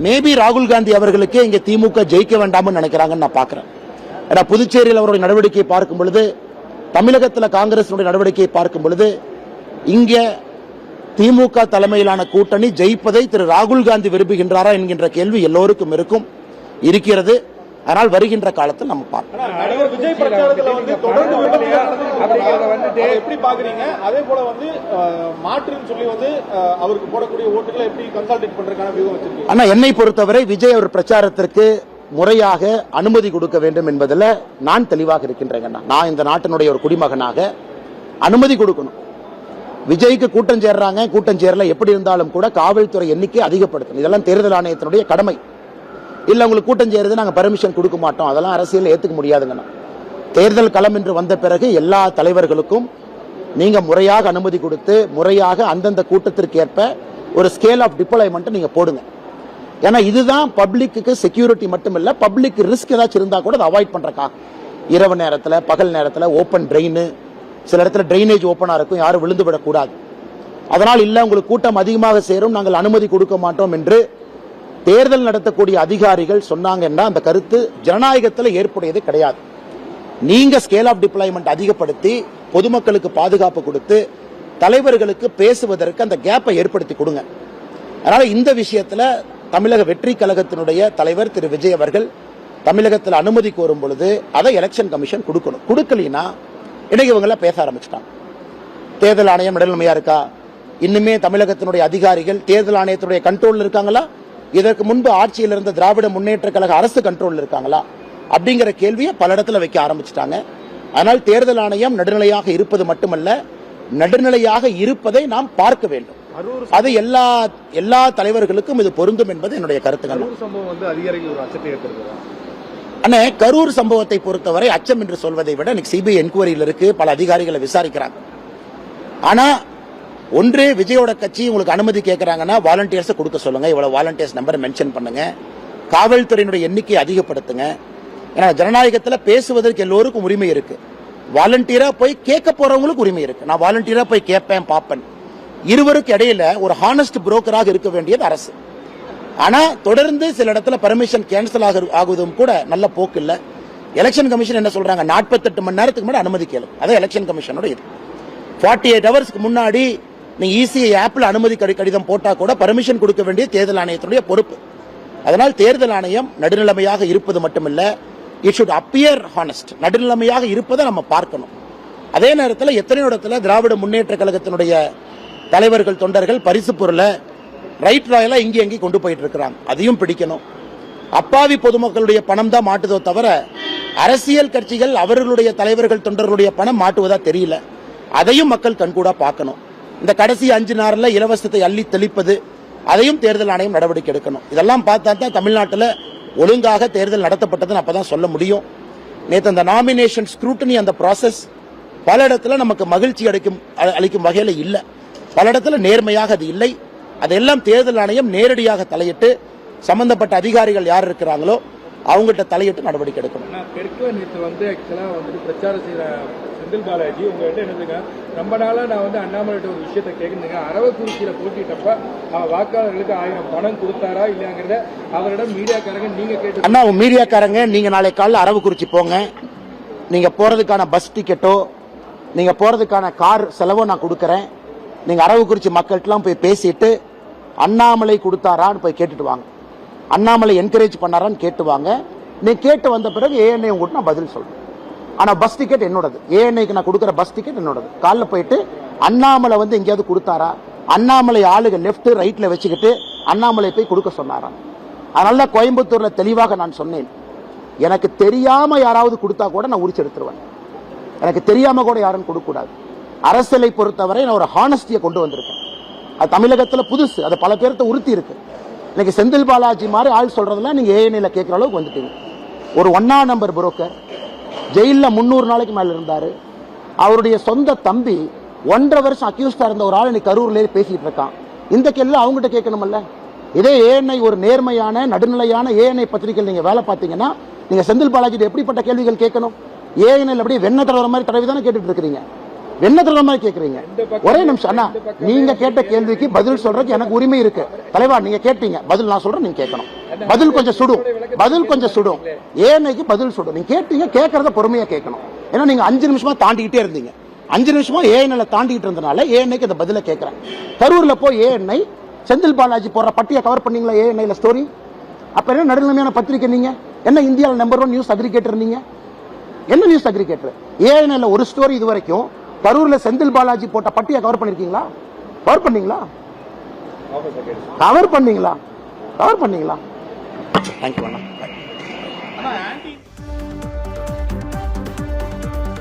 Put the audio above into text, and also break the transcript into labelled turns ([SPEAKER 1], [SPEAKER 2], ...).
[SPEAKER 1] Maybe ராகுல் காந்தி அவர்களுக்கு இங்க திமுக ஜெயிக்க வேண்டாம்னு நினைக்கிறாங்கன்னு நான் பாக்குறேன். ஏன்னா புதுச்சேரியில் அவருடைய நடவடிக்கையை பார்க்கும் பொழுது, தமிழகத்தில் காங்கிரஸ் நடவடிக்கையை பார்க்கும் பொழுது, இங்க திமுக தலைமையிலான கூட்டணி ஜெயிப்பதை திரு ராகுல் காந்தி விரும்புகின்றாரா என்கின்ற கேள்வி எல்லோருக்கும் இருக்கிறது. அதனால் வருகின்ற காலத்தில் நம்ம பார்ப்போம்.
[SPEAKER 2] விஜய் பிரச்சாரத்துல வந்து தொடர்ந்து எப்படி பாக்குறீங்க? அதே போல வந்து மாற்றுன்னு சொல்லி வந்து அவருக்கு போடக்கூடிய ஓட்டுகளை எப்படி கன்சல்டேட் பண்றதுக்கான வியூகம் வச்சிருக்கீங்க?
[SPEAKER 1] ஆனா என்னை பொறுத்தவரை விஜய் அவர் பிரச்சாரத்திற்கு முறையாக அனுமதி கொடுக்க வேண்டும் என்பதில் நான் தெளிவாக இருக்கின்றேன். நான் இந்த நாட்டினுடைய ஒரு குடிமகனாக அனுமதி கொடுக்கணும். விஜய்க்கு கூட்டம் சேர்றாங்க, கூட்டம் சேரல, எப்படி இருந்தாலும் கூட காவல்துறை எண்ணிக்கை அதிகப்படுத்தணும். இதெல்லாம் தேர்தல் ஆணையத்தினுடைய கடமை. இல்ல உங்களுக்கு கூட்டம் சேருது, நாங்க பர்மிஷன் கொடுக்க மாட்டோம், அதெல்லாம் அரசியல் ஏத்துக்க முடியாதுங்க. தேர்தல் களம் என்று வந்த பிறகு எல்லா தலைவர்களுக்கும் நீங்க முறையாக அனுமதி கொடுத்து முறையாக அந்தந்த கூட்டத்திற்கு ஏற்ப ஒரு ஸ்கேல் ஆஃப் டிப்ளாய்மெண்ட் நீங்க போடுங்க. ஏன்னா இதுதான் பப்ளிக்கு செக்யூரிட்டி மட்டும் இல்ல, பப்ளிக் ரிஸ்க் ஏதாச்சும் இருந்தா கூட அதை அவாய்ட் பண்றக்கா. இரவு நேரத்தில், பகல் நேரத்தில் ஓப்பன் ட்ரெயின், சில இடத்துல ட்ரைனேஜ் ஓப்பனா இருக்கும், யாரும் விழுந்து விடக்கூடாது. அதனால் இல்ல உங்களுக்கு கூட்டம் அதிகமாக சேரும், நாங்கள் அனுமதி கொடுக்க மாட்டோம் என்று தேர்தல் நடத்தக்கூடிய அதிகாரிகள் சொன்னாங்கன்னா அந்த கருத்து ஜனநாயகத்தில் ஏற்புடையது கிடையாது. நீங்க ஸ்கேல் ஆஃப் டிப்ளாய்மெண்ட் அதிகப்படுத்தி பொதுமக்களுக்கு பாதுகாப்பு கொடுத்து தலைவர்களுக்கு பேசுவதற்கு அந்த கேப்பை ஏற்படுத்தி கொடுங்க. அதனால இந்த விஷயத்துல தமிழக வெற்றி கழகத்தினுடைய தலைவர் திரு விஜய் அவர்கள் தமிழகத்தில் அனுமதி கோரும் பொழுது அதை எலெக்ஷன் கமிஷன் கொடுக்கணும். கொடுக்கலனா இன்னைக்கு இவங்க பேச ஆரம்பிச்சிட்டாங்க. தேர்தல் ஆணையம் நடுநிலைமையா இருக்கா? இன்னுமே தமிழகத்தினுடைய அதிகாரிகள் தேர்தல் ஆணையத்தினுடைய கண்ட்ரோல் இருக்காங்களா? இதற்கு முன்பு ஆட்சியில் இருந்த திராவிட முன்னேற்ற கழக அரசு கண்ட்ரோல் இருக்காங்களா அப்படிங்கிற கேள்வியை பல இடத்துல வைக்க ஆரம்பிச்சிட்டாங்க. ஆனால் தேர்தல் ஆணையம் நடுநிலையாக இருப்பது மட்டுமல்ல, நடுநிலையாக இருப்பதை நாம் பார்க்க வேண்டும். அது எல்லா தலைவர்களுக்கும் இது பொருந்தும் என்பது என்னுடைய கருத்துக்கள். அண்ணே, கரூர் சம்பவத்தை பொறுத்தவரை அச்சம் என்று சொல்வதை விட இன்னைக்கு சிபிஐ என்கொயரியில் இருக்கு, பல அதிகாரிகளை விசாரிக்கிறாங்க. ஆனா ஒன்று, விஜயோட கட்சி உங்களுக்கு அனுமதி கேட்கறாங்கன்னா வாலண்டியர்ஸ் கொடுக்க சொல்லுங்க, இவ்வளவு வாலண்டியர்ஸ் நம்பர் மென்ஷன் பண்ணுங்க, காவல்துறையினுடைய எண்ணிக்கை அதிகப்படுத்துங்க. ஏன்னா ஜனநாயகத்தில் பேசுவதற்கு எல்லோருக்கும் உரிமை இருக்கு. வாலண்டியரா போய் கேட்க போறவங்களுக்கு உரிமை இருக்கு. நான் வாலண்டியரா போய் கேட்பேன், பாப்பேன். இருவருக்கு இடையில ஒரு ஹானஸ்ட் புரோக்கராக இருக்க வேண்டியது அரசு. ஆனா தொடர்ந்து சில இடத்துல பர்மிஷன் கேன்சல் ஆகுவதும் கூட நல்ல போக்கு இல்ல. எலெக்ஷன் கமிஷன் என்ன சொல்றாங்க, 48 மணி நேரத்துக்கு முன்னாடி அனுமதி கேளு. அதான் எலெக்ஷன் கமிஷனோட இது. 48 ஹவர்ஸ்க்கு முன்னாடி நீங்க இசிஐ ஆப்ல அனுமதி கடிதம் போட்டா கூட பர்மிஷன் கொடுக்க வேண்டிய தேர்தல் ஆணையத்தினுடைய பொறுப்பு. அதனால் தேர்தல் ஆணையம் நடுநிலைமையாக இருப்பது மட்டுமல்ல, இட் ஷுட் அப்பியர் ஹானஸ்ட். நடுநிலைமையாக இருப்பதை நம்ம பார்க்கணும். அதே நேரத்தில் எத்தனை இடத்துல திராவிட முன்னேற்ற கழகத்தினுடைய தலைவர்கள் தொண்டர்கள் பரிசு பொருளை ரைட் ராயலா இங்கே கொண்டு போயிட்டு இருக்கிறாங்க, அதையும் பிடிக்கணும். அப்பாவி பொதுமக்களுடைய பணம் தான் மாட்டுதோ தவிர அரசியல் கட்சிகள் அவர்களுடைய தலைவர்கள் தொண்டர்களுடைய பணம் மாட்டுவதா தெரியல. அதையும் மக்கள் கண்கூடா பார்க்கணும். இந்த கடைசி 5 நாளில் இலவசத்தை அள்ளி தெளிப்பது, அதையும் தேர்தல் ஆணையம் நடவடிக்கை எடுக்கணும். இதெல்லாம் பார்த்தா தான் தமிழ்நாட்டில் ஒழுங்காக தேர்தல் நடத்தப்பட்டதுன்னு அப்பதான் சொல்ல முடியும். நேற்று அந்த நாமினேஷன் ஸ்க்ரூட்டனி அந்த ப்ராசஸ் பல இடத்துல நமக்கு மகிழ்ச்சி அளிக்கும் வகையில் இல்லை, பல இடத்துல நேர்மையாக அது இல்லை. அதெல்லாம் தேர்தல் ஆணையம் நேரடியாக தலையிட்டு சம்பந்தப்பட்ட அதிகாரிகள் யார் இருக்கிறாங்களோ அவங்ககிட்ட தலையிட்டு நடவடிக்கை எடுக்கணும்.
[SPEAKER 2] பிரச்சாரம் செய்யற செந்தில் பாலாஜி உங்ககிட்ட என்னதுங்க, ரொம்ப நாளா நான் அண்ணாமலைகிட்ட ஒரு விஷயத்தை கேட்குறேங்க, அரவக்குறிச்சியில போட்டிட்டப்ப வாக்காளர்களுக்கு 1000 பணம் கொடுத்தாரா இல்லையாங்கிறத அவரிடம் மீடியாக்காரங்க நீங்க கேட்டு.
[SPEAKER 1] அண்ணா, மீடியாக்காரங்க நீங்க நாளை காலையில் அரவக்குறிச்சி போங்க. நீங்க போறதுக்கான பஸ் டிக்கெட்டோ நீங்க போறதுக்கான கார் செலவோ நான் கொடுக்கறேன். நீங்க அரவக்குறிச்சி மக்கள்கிட்டலாம் போய் பேசிட்டு அண்ணாமலை கொடுத்தாரான்னு போய் கேட்டுட்டு வாங்க, அண்ணாமலை என்கரேஜ் பண்ணாரான்னு கேட்டு வாங்க. நீ கேட்டு வந்த பிறகு ஏஎன்ஐ உங்கள்கிட்ட நான் பதில் சொல்றேன். ஆனா பஸ் டிக்கெட் என்னோடது, ஏஎன்ஐக்கு நான் கொடுக்குற பஸ் டிக்கெட் என்னோடது. காலைல போயிட்டு அண்ணாமலை எங்கேயாவது கொடுத்தாரா, அண்ணாமலை ஆளுக லெப்ட் ரைட்ல வச்சுக்கிட்டு அண்ணாமலை போய் கொடுக்க சொன்னாரா? அதனால கோயம்புத்தூர்ல தெளிவாக நான் சொன்னேன், எனக்கு தெரியாம யாராவது கொடுத்தா கூட நான் உரிச்சு எடுத்துருவேன். எனக்கு தெரியாம கூட யாரும் கொடுக்க கூடாது. அரசியலை பொறுத்தவரை நான் ஒரு ஹானஸ்டியை கொண்டு வந்திருக்கேன். அது தமிழகத்தில் புதுசு, அது பல பேர்த்த உறுத்தி இருக்கு. இன்னைக்கு செந்தில் பாலாஜி மாதிரி ஆள் சொல்றதுல நீங்க ஏஎன்ஐல கேட்கிற அளவுக்கு வந்துட்டீங்க. ஒரு 1ஆம் நம்பர் புரோக்கர் ஜெயில 300 நாளைக்கு மேல இருந்தாரு. அவருடைய சொந்த தம்பி 1.5 வருஷம் அக்யூஸ்டா இருந்த ஒரு ஆள் இன்னைக்கு கரூர்ல பேசிட்டு இருக்கான். இந்த கேள்வி அவங்ககிட்ட கேட்கணும்ல. இதே ஏஎன்ஐ ஒரு நேர்மையான நடுநிலையான ஏஎன்ஐ பத்திரிகை நீங்க வேலை பார்த்தீங்கன்னா நீங்க செந்தில் பாலாஜி எப்படிப்பட்ட கேள்விகள் கேட்கணும்? ஏஎன்ஐல அப்படியே வெண்ண தடவை மாதிரி தடவை தானே கேட்டுட்டு இருக்கிறீங்க. என்ன திருட மாதிரி கேக்குறீங்க? ஒரே நிமிஷம் அண்ணா, நீங்க கேட்ட கேள்விக்கு பதில் சொல்றதுக்கு எனக்கு உரிமை இருக்கு. தலைவா நீங்க கேட்டீங்க, பதில் நான் சொல்றேன், நீங்க கேட்கணும். பதில் கொஞ்சம் சுடும், பதில் கொஞ்சம் சுடும். ஏனைக்கு பதில் சுடும். நீங்க கேட்டீங்க, கேட்கறத பொறுமையா கேட்கணும். ஏன்னா நீங்க 5 நிமிஷமா தாண்டிக்கிட்டே இருந்தீங்க. 5 நிமிஷமா ஏஎன்ஐ தாண்டிக்கிட்டு இருந்தனால ஏஎன்ஐக்கு அந்த பதில கேட்கிறேன். கரூர்ல போய் ஏஎன்ஐ செந்தில் பாலாஜி போடுற பட்டியை கவர் பண்ணீங்களா ஏஎன்ஐல ஸ்டோரி? அப்ப என்ன நடுநிலைமையான பத்திரிக்கை நீங்க? என்ன இந்தியாவில் நம்பர் 1 நியூஸ் அக்ரிகேட்டர் நீங்க? என்ன நியூஸ் அக்ரிகேட்டர்? ஏஎன்ஐல ஒரு ஸ்டோரி இது வரைக்கும் கரூர்ல செந்தில் பாலாஜி போட்ட பட்டியை கவர் பண்ணிருக்கீங்களா? கவர் பண்ணீங்களா? கவர் பண்ணீங்களா? கவர் பண்ணீங்களா? தேங்க்யூ அண்ணா.